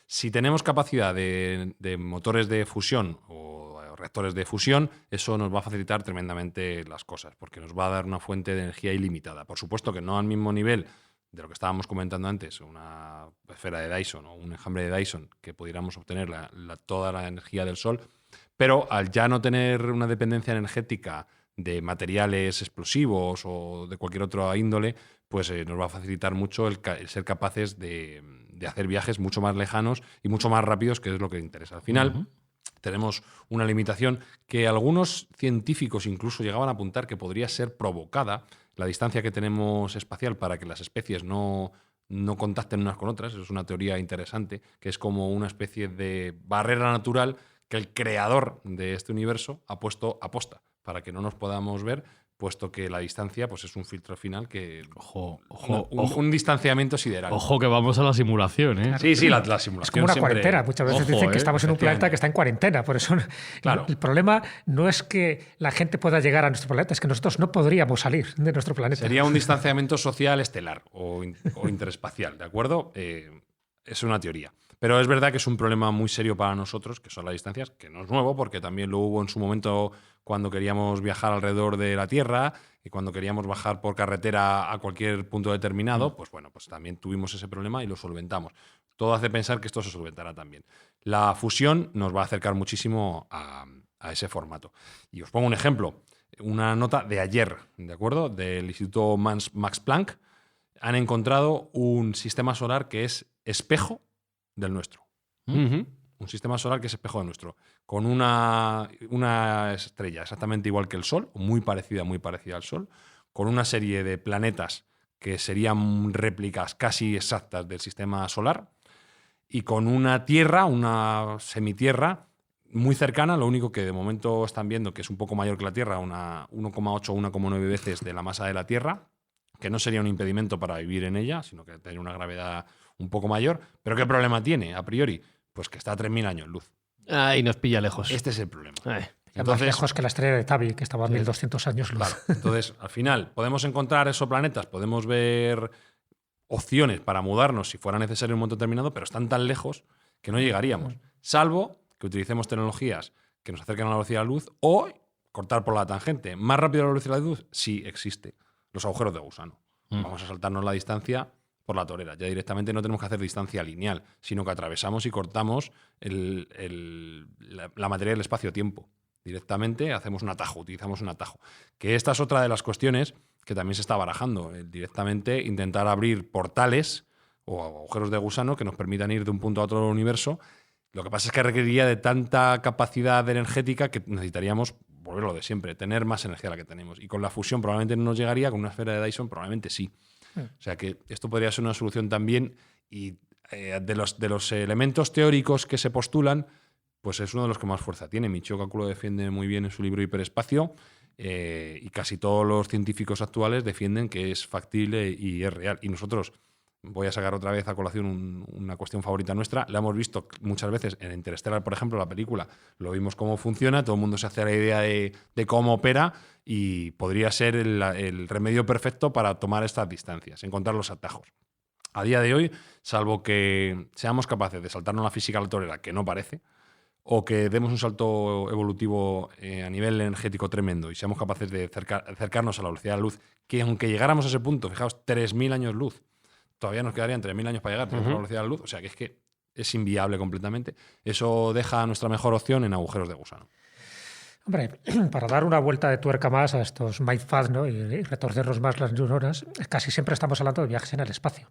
Si tenemos capacidad de motores de fusión o reactores de fusión, eso nos va a facilitar tremendamente las cosas, porque nos va a dar una fuente de energía ilimitada. Por supuesto que no al mismo nivel de lo que estábamos comentando antes, una esfera de Dyson o un enjambre de Dyson, que pudiéramos obtener toda la energía del Sol, pero al ya no tener una dependencia energética de materiales explosivos o de cualquier otra índole, pues nos va a facilitar mucho el ser capaces de hacer viajes mucho más lejanos y mucho más rápidos, que es lo que interesa. Al final, tenemos una limitación que algunos científicos incluso llegaban a apuntar que podría ser provocada, la distancia que tenemos espacial para que las especies no contacten unas con otras. Eso es una teoría interesante, que es como una especie de barrera natural que el creador de este universo ha puesto a posta para que no nos podamos ver, puesto que la distancia pues es un filtro final que... Un distanciamiento sideral. Ojo que vamos a la simulación, ¿eh? Sí, la simulación. Es como una siempre... cuarentena. Muchas veces dicen que estamos en un planeta que está en cuarentena. Por eso claro. El problema no es que la gente pueda llegar a nuestro planeta, es que nosotros no podríamos salir de nuestro planeta. Sería un distanciamiento social estelar o interespacial, ¿de acuerdo? es una teoría. Pero es verdad que es un problema muy serio para nosotros, que son las distancias, que no es nuevo, porque también lo hubo en su momento cuando queríamos viajar alrededor de la Tierra y cuando queríamos bajar por carretera a cualquier punto determinado, pues bueno, pues también tuvimos ese problema y lo solventamos. Todo hace pensar que esto se solventará también. La fusión nos va a acercar muchísimo a ese formato. Y os pongo un ejemplo, una nota de ayer, ¿de acuerdo? Del Instituto Max Planck. Han encontrado un sistema solar que es espejo del nuestro. Ujú. Un sistema solar que es espejo del nuestro. Con una estrella exactamente igual que el Sol, muy parecida al Sol, con una serie de planetas que serían réplicas casi exactas del sistema solar, y con una Tierra, una semitierra, muy cercana. Lo único que de momento están viendo que es un poco mayor que la Tierra, una 1,8 o 1,9 veces de la masa de la Tierra, que no sería un impedimento para vivir en ella, sino que tiene una gravedad un poco mayor. ¿Pero qué problema tiene, a priori? Pues que está a 3.000 años luz. Ahí nos pilla lejos. Este es el problema. Ya más lejos que la estrella de Tabi, que estaba a 1.200 años luz. Claro. Entonces, al final, podemos encontrar exoplanetas, podemos ver opciones para mudarnos si fuera necesario en un momento determinado, pero están tan lejos que no llegaríamos. Salvo que utilicemos tecnologías que nos acerquen a la velocidad de la luz o cortar por la tangente. ¿Más rápido la velocidad de la luz? Sí, existe. Los agujeros de gusano. Vamos a saltarnos la distancia por la torera. Ya directamente no tenemos que hacer distancia lineal, sino que atravesamos y cortamos la materia del espacio-tiempo. Directamente hacemos un atajo, utilizamos un atajo. Que esta es otra de las cuestiones que también se está barajando. Directamente intentar abrir portales o agujeros de gusano que nos permitan ir de un punto a otro del universo. Lo que pasa es que requeriría de tanta capacidad energética que necesitaríamos volverlo de siempre, tener más energía de la que tenemos. Y con la fusión probablemente no nos llegaría, con una esfera de Dyson probablemente sí. O sea que esto podría ser una solución también, y de los elementos teóricos que se postulan, pues es uno de los que más fuerza tiene. Michio Kaku lo defiende muy bien en su libro Hiperespacio, y casi todos los científicos actuales defienden que es factible y es real. Y nosotros, voy a sacar otra vez a colación una cuestión favorita nuestra, la hemos visto muchas veces en Interstellar, por ejemplo, la película, lo vimos cómo funciona, todo el mundo se hace la idea de cómo opera, y podría ser el remedio perfecto para tomar estas distancias, encontrar los atajos. A día de hoy, salvo que seamos capaces de saltarnos la física a la torera, que no parece, o que demos un salto evolutivo a nivel energético tremendo y seamos capaces de acercarnos a la velocidad de la luz, que aunque llegáramos a ese punto, fijaos, 3.000 años luz, todavía nos quedarían 3.000 años para llegar a la velocidad de la luz, o sea que es inviable completamente. Eso deja nuestra mejor opción en agujeros de gusano. Hombre, para dar una vuelta de tuerca más a estos mindfucks, ¿no? y retorcernos más las neuronas, casi siempre estamos hablando de viajes en el espacio.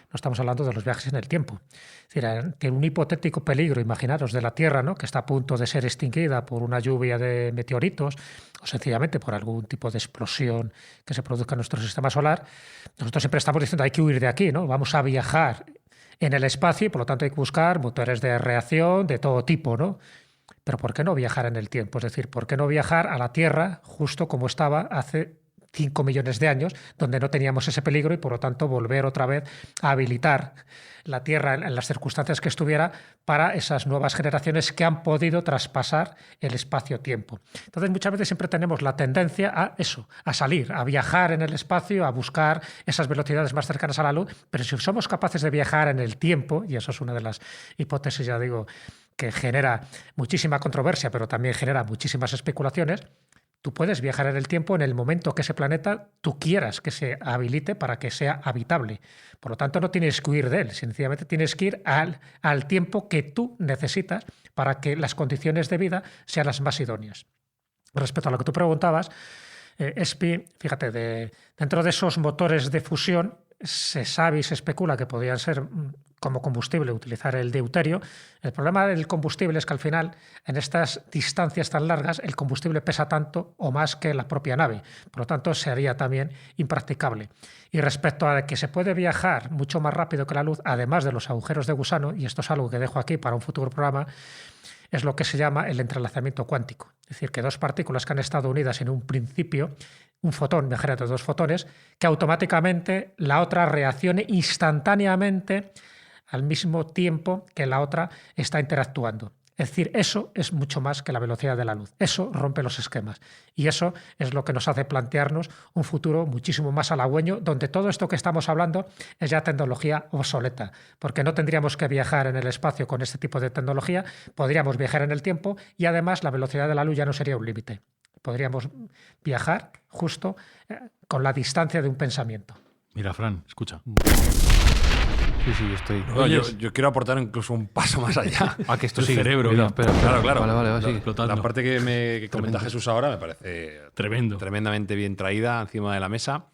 No estamos hablando de los viajes en el tiempo. Es decir, ante un hipotético peligro, imaginaros, de la Tierra, ¿no? que está a punto de ser extinguida por una lluvia de meteoritos o sencillamente por algún tipo de explosión que se produzca en nuestro sistema solar, nosotros siempre estamos diciendo hay que huir de aquí, ¿no? Vamos a viajar en el espacio y por lo tanto hay que buscar motores de reacción de todo tipo, ¿no? Pero ¿por qué no viajar en el tiempo? Es decir, ¿por qué no viajar a la Tierra justo como estaba hace 5 millones de años, donde no teníamos ese peligro, y por lo tanto volver otra vez a habilitar la Tierra en las circunstancias que estuviera para esas nuevas generaciones que han podido traspasar el espacio-tiempo? Entonces muchas veces siempre tenemos la tendencia a eso, a salir, a viajar en el espacio, a buscar esas velocidades más cercanas a la luz, pero si somos capaces de viajar en el tiempo, y eso es una de las hipótesis, ya digo, que genera muchísima controversia, pero también genera muchísimas especulaciones, tú puedes viajar en el tiempo en el momento que ese planeta tú quieras que se habilite para que sea habitable. Por lo tanto, no tienes que huir de él, sencillamente tienes que ir al tiempo que tú necesitas para que las condiciones de vida sean las más idóneas. Respecto a lo que tú preguntabas, Espi, fíjate, dentro de esos motores de fusión se sabe y se especula que podrían ser como combustible utilizar el deuterio. El problema del combustible es que al final, en estas distancias tan largas, el combustible pesa tanto o más que la propia nave. Por lo tanto, sería también impracticable. Y respecto a que se puede viajar mucho más rápido que la luz, además de los agujeros de gusano, y esto es algo que dejo aquí para un futuro programa, es lo que se llama el entrelazamiento cuántico. Es decir, que dos partículas que han estado unidas en un principio, un fotón, imagínate, dos fotones, que automáticamente la otra reaccione instantáneamente al mismo tiempo que la otra está interactuando. Es decir, eso es mucho más que la velocidad de la luz. Eso rompe los esquemas. Y eso es lo que nos hace plantearnos un futuro muchísimo más halagüeño, donde todo esto que estamos hablando es ya tecnología obsoleta, porque no tendríamos que viajar en el espacio con este tipo de tecnología, podríamos viajar en el tiempo y además la velocidad de la luz ya no sería un límite. Podríamos viajar justo con la distancia de un pensamiento. Mira, Fran, escucha. Sí, yo estoy. No, yo quiero aportar incluso un paso más allá. Que esto El sí. cerebro, Cuidado, mira. espera. Claro. Vale, sigue. Explotando. La parte que comenta Jesús ahora me parece Tremendo. tremendamente bien traída encima de la mesa.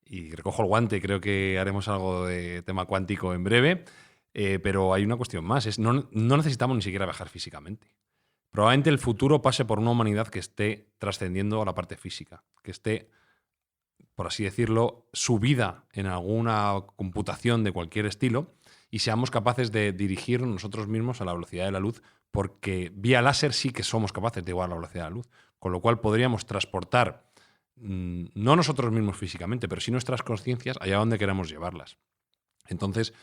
Y recojo el guante, creo que haremos algo de tema cuántico en breve. Pero hay una cuestión más. No necesitamos ni siquiera viajar físicamente. Probablemente el futuro pase por una humanidad que esté trascendiendo a la parte física, que esté, por así decirlo, subida en alguna computación de cualquier estilo y seamos capaces de dirigir nosotros mismos a la velocidad de la luz, porque vía láser sí que somos capaces de igualar la velocidad de la luz, con lo cual podríamos transportar, no nosotros mismos físicamente, pero sí nuestras conciencias allá donde queramos llevarlas. Entonces,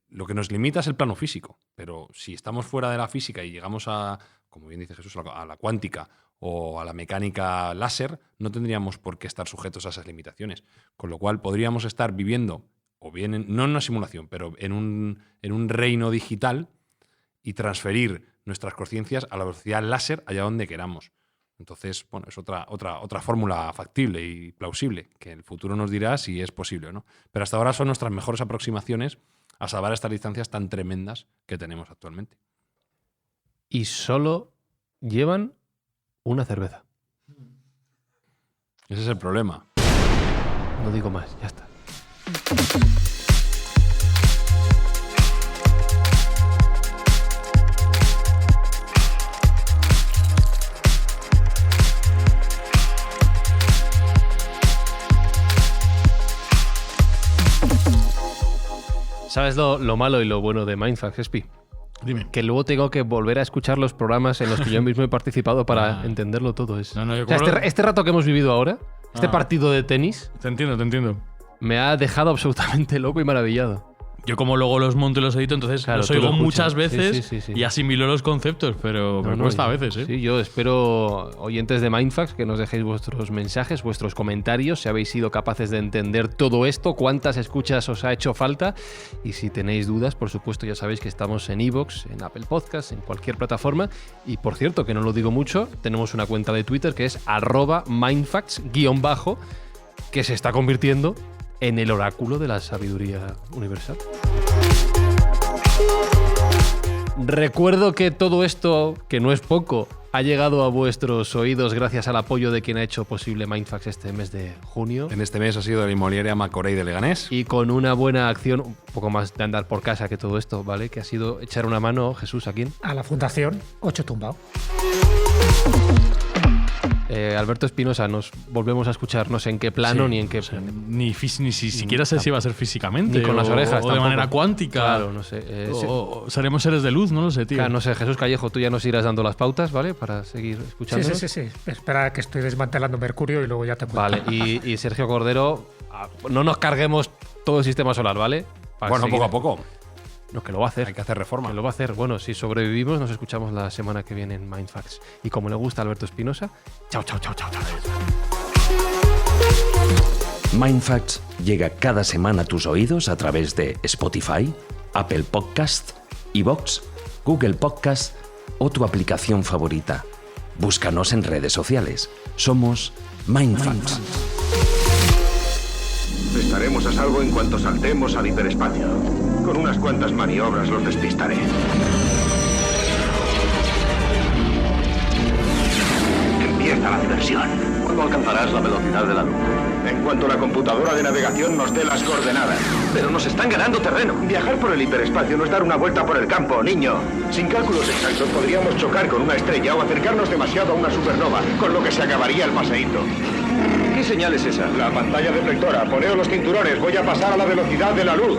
lo que nos limita es el plano físico, pero si estamos fuera de la física y llegamos a, como bien dice Jesús, a la cuántica o a la mecánica láser, no tendríamos por qué estar sujetos a esas limitaciones. Con lo cual podríamos estar viviendo, o bien no en una simulación, pero en un reino digital y transferir nuestras conciencias a la velocidad láser allá donde queramos. Entonces, bueno, es otra fórmula factible y plausible, que el futuro nos dirá si es posible o no. Pero hasta ahora son nuestras mejores aproximaciones a salvar estas distancias tan tremendas que tenemos actualmente. Y solo llevan una cerveza. Ese es el problema. No digo más, ya está. ¿Sabes lo malo y lo bueno de Mindfax, Espi? Dime. Que luego tengo que volver a escuchar los programas en los que yo mismo he participado para entenderlo todo. No, yo O sea, como este rato que hemos vivido ahora, este Ah. partido de tenis, Te entiendo. me ha dejado absolutamente loco y maravillado. Yo como luego los monto y los edito, entonces Claro, los tú lo oigo escuchas. muchas veces Sí. y asimilo los conceptos, pero me cuesta a veces, ¿eh? Sí, yo espero, oyentes de Mindfax, que nos dejéis vuestros mensajes, vuestros comentarios, si habéis sido capaces de entender todo esto, cuántas escuchas os ha hecho falta, y si tenéis dudas, por supuesto, ya sabéis que estamos en iVoox, en Apple Podcasts, en cualquier plataforma, y por cierto, que no lo digo mucho, tenemos una cuenta de Twitter que es @Mindfax_, que se está convirtiendo en el oráculo de la sabiduría universal. Recuerdo que todo esto, que no es poco, ha llegado a vuestros oídos gracias al apoyo de quien ha hecho posible Mindfax este mes de junio. En este mes ha sido la inmobiliaria Macorey de Leganés. Y con una buena acción, un poco más de andar por casa que todo esto, ¿vale? Que ha sido echar una mano, Jesús, ¿a quién? A la Fundación Ocho Tumbao. Alberto Espinosa, nos volvemos a escuchar, no sé en qué plano Sí, ni en qué... o sea, ni siquiera sé si va a ser físicamente. Ni con las orejas o de tampoco. manera cuántica. Claro, no sé. O seremos seres de luz, no lo sé, tío. Claro, no sé, Jesús Callejo, tú ya nos irás dando las pautas, ¿vale? Para seguir escuchando. Sí. Espera que estoy desmantelando Mercurio y luego ya te cuento. Vale, y Sergio Cordero, no nos carguemos todo el sistema solar, ¿vale? Para Bueno, seguir- poco a poco. No, que lo va a hacer. Hay que hacer reforma. Que lo va a hacer. Bueno, si sobrevivimos, nos escuchamos la semana que viene en Mindfax. Y como le gusta a Alberto Espinosa, chao. Mindfacts llega cada semana a tus oídos a través de Spotify, Apple Podcast, iVoox, Google Podcast o tu aplicación favorita. Búscanos en redes sociales. Somos Mindfacts. Estaremos a salvo en cuanto saltemos al hiperespacio. Con unas cuantas maniobras los despistaré. Empieza la diversión. ¿Cuándo alcanzarás la velocidad de la luz? En cuanto la computadora de navegación nos dé las coordenadas. Pero nos están ganando terreno. Viajar por el hiperespacio no es dar una vuelta por el campo, niño. Sin cálculos exactos podríamos chocar con una estrella o acercarnos demasiado a una supernova, con lo que se acabaría el paseíto. ¿Qué señal es esa? La pantalla deflectora. Poneos los cinturones. Voy a pasar a la velocidad de la luz.